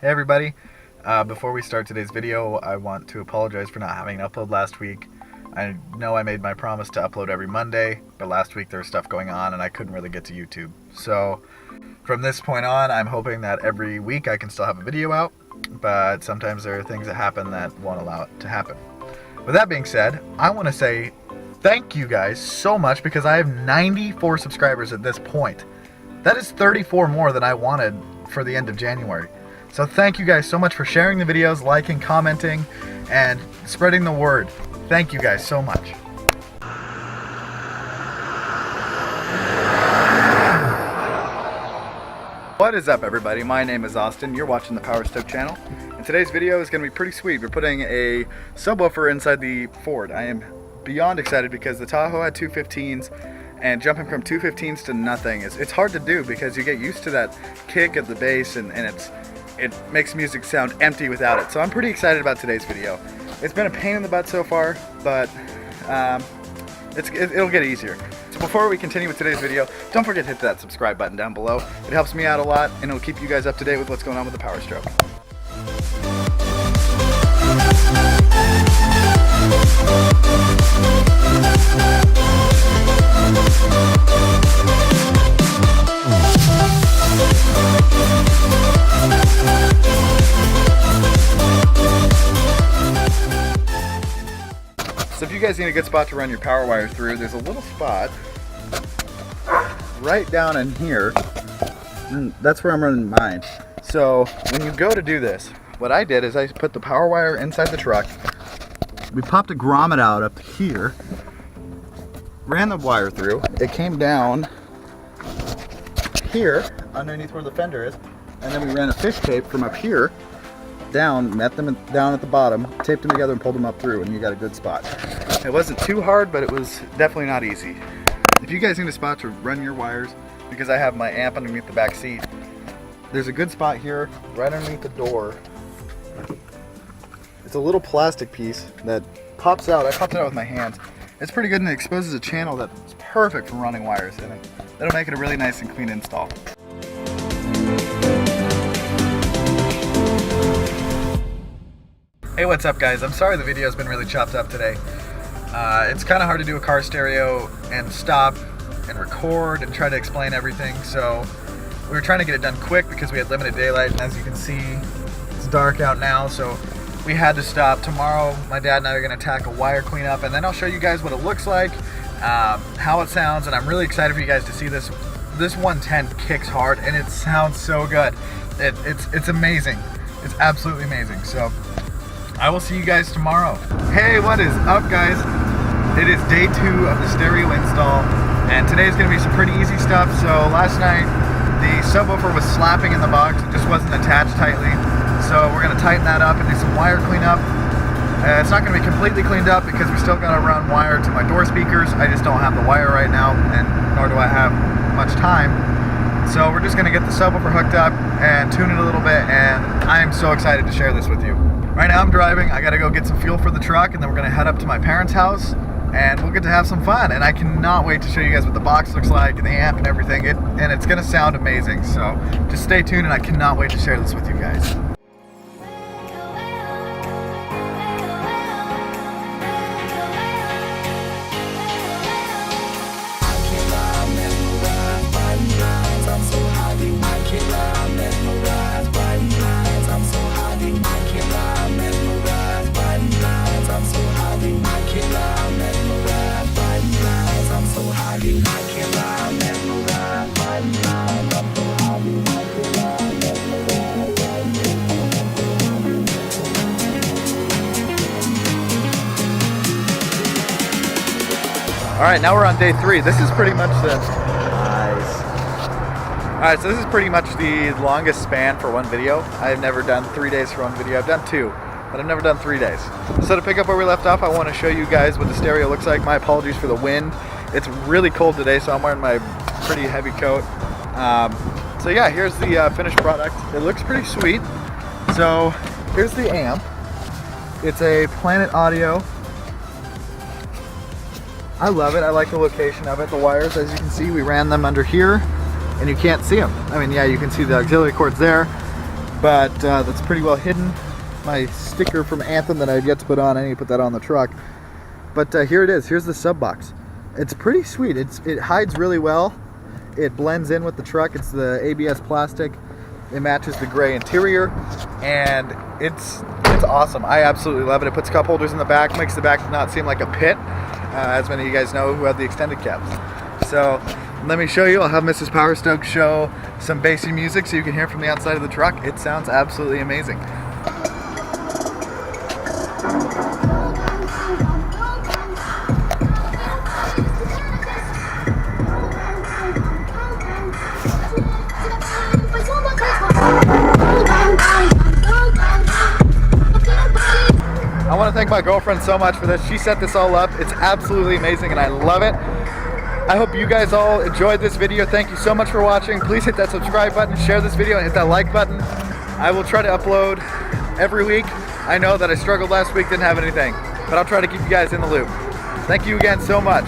Hey everybody, before we start today's video, I want to apologize for not having an upload last week. I know I made my promise to upload every Monday, but last week there was stuff going on and I couldn't really get to YouTube. So from this point on, I'm hoping that every week I can still have a video out, but sometimes there are things that happen that won't allow it to happen. With that being said, I want to say thank you guys so much because I have 94 subscribers at this point. That is 34 more than I wanted for the end of January. So thank you guys so much for sharing the videos, liking, commenting, and spreading the word. Thank you guys so much. What is up everybody? My name is Austin. You're watching the Powerstroke channel. And today's video is going to be pretty sweet. We're putting a subwoofer inside the Ford. I am beyond excited because the Tahoe had 215s, and jumping from 215s to nothing it's hard to do because you get used to that kick at the bass and it makes music sound empty without it. So I'm pretty excited about today's video. It's been a pain in the butt so far, but it'll get easier. So before we continue with today's video, don't forget to hit that subscribe button down below. It helps me out a lot and it'll keep you guys up to date with what's going on with the Powerstroke. So if you guys need a good spot to run your power wire through, there's a little spot right down in here, and that's where I'm running mine. So when you go to do this, what I did is I put the power wire inside the truck, we popped a grommet out up here, ran the wire through, it came down here underneath where the fender is, and then we ran a fish tape from up here down, met them down at the bottom, taped them together and pulled them up through, and you got a good spot. It wasn't too hard, but it was definitely not easy. If you guys need a spot to run your wires, because I have my amp underneath the back seat, there's a good spot here right underneath the door. It's a little plastic piece that pops out. I popped it out with my hands. It's pretty good and it exposes a channel that's perfect for running wires in it. That'll make it a really nice and clean install. Hey, what's up guys? I'm sorry the video's been really chopped up today. It's kind of hard to do a car stereo and stop and record and try to explain everything, so we were trying to get it done quick because we had limited daylight, and as you can see, it's dark out now, so we had to stop. Tomorrow, my dad and I are going to tackle wire cleanup, and then I'll show you guys what it looks like, how it sounds, and I'm really excited for you guys to see this. This 110 kicks hard, and it sounds so good. It's amazing. It's absolutely amazing. So I will see you guys tomorrow. Hey, what is up guys? It is day 2 of the stereo install, and today is going to be some pretty easy stuff. So last night the subwoofer was slapping in the box, it just wasn't attached tightly. So we're going to tighten that up and do some wire cleanup. It's not going to be completely cleaned up because we still got to run wire to my door speakers. I just don't have the wire right now, and nor do I have much time. So we're just going to get the subwoofer hooked up and tune it a little bit, and I'm so excited to share this with you. Right now I'm driving, I gotta go get some fuel for the truck, and then we're gonna head up to my parents' house and we'll get to have some fun. And I cannot wait to show you guys what the box looks like and the amp and everything. And it's gonna sound amazing. So just stay tuned, and I cannot wait to share this with you guys. Alright, now we're on day 3. This is pretty much the... Nice. Alright, so this is pretty much the longest span for one video. I've never done 3 days for one video. I've done 2, but I've never done 3 days. So to pick up where we left off, I want to show you guys what the stereo looks like. My apologies for the wind. It's really cold today, so I'm wearing my pretty heavy coat. So yeah, here's the finished product. It looks pretty sweet. So here's the amp. It's a Planet Audio. I love it. I like the location of it. The wires, as you can see, we ran them under here and you can't see them. I mean, yeah, you can see the auxiliary cords there. but that's pretty well hidden. My sticker from Anthem that I've yet to put on, I need to put that on the truck. But here it is, here's the sub box. It's pretty sweet, it hides really well. It blends in with the truck, it's the ABS plastic. It matches the gray interior, and it's awesome. I absolutely love it. It puts cup holders in the back, makes the back not seem like a pit, as many of you guys know who have the extended cabs. So let me show you. I'll have Mrs. Powerstroke show some bassy music so you can hear from the outside of the truck. It sounds absolutely amazing. I want to thank my girlfriend so much for this. She set this all up. It's absolutely amazing and I love it. I hope you guys all enjoyed this video. Thank you so much for watching. Please hit that subscribe button, share this video, and hit that like button. I will try to upload every week. I know that I struggled last week, didn't have anything, but I'll try to keep you guys in the loop. Thank you again so much.